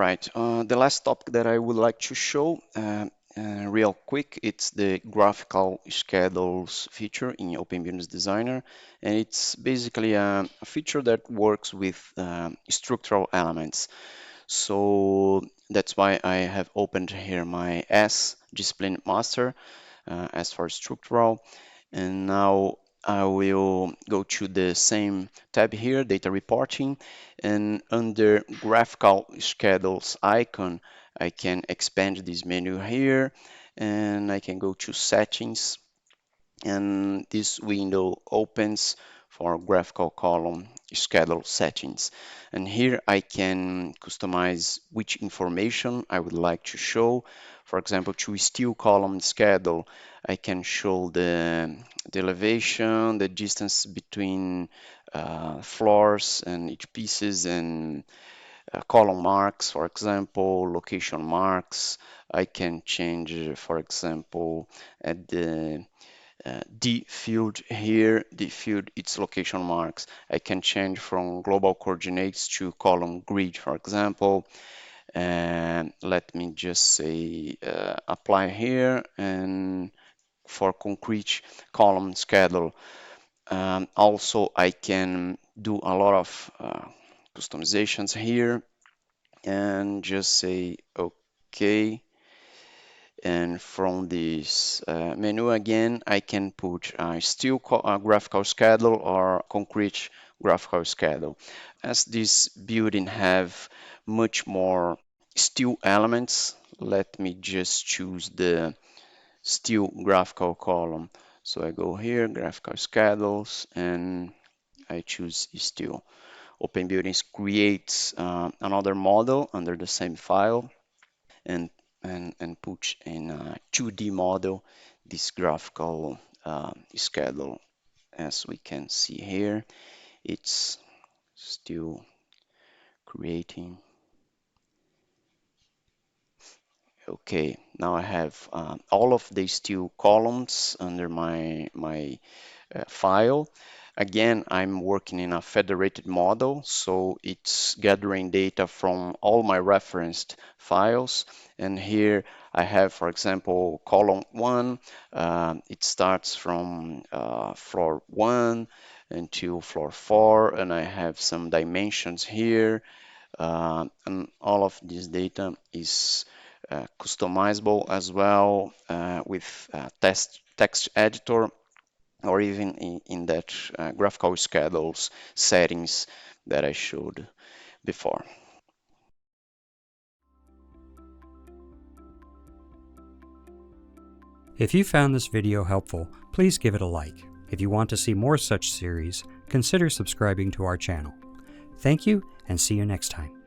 right, the last topic that I would like to show real quick, it's the graphical schedules feature in OpenBuildings Designer, and it's basically a feature that works with structural elements. So that's why I have opened here my S discipline master as for structural, and now I will go to the same tab here, data reporting, and under graphical schedules icon, I can expand this menu here, and I can go to settings, and this window opens for graphical column schedule settings. And here I can customize which information I would like to show. For example, to steel column schedule, I can show the elevation, the distance between floors and each pieces, and column marks, for example, location marks. I can change, for example, at the D field here, D field, its location marks. I can change from global coordinates to column grid, for example. And let me just say apply here, and for concrete column schedule. Also, I can do a lot of customizations here and just say OK. And from this menu again, I can put steel graphical schedule or concrete graphical schedule. As this building have much more steel elements, let me just choose the steel graphical column. So I go here, graphical schedules, and I choose steel. OpenBuildings creates another model under the same file, and put in a 2D model this graphical schedule. As we can see here, it's still creating. Okay, now I have all of these steel columns under my file. Again, I'm working in a federated model, so it's gathering data from all my referenced files. And here I have, for example, column 1. It starts from floor 1 until floor 4, and I have some dimensions here. And all of this data is customizable as well with text editor, or even in that graphical schedules settings that I showed before. If you found this video helpful, please give it a like. If you want to see more such series, consider subscribing to our channel. Thank you, and see you next time.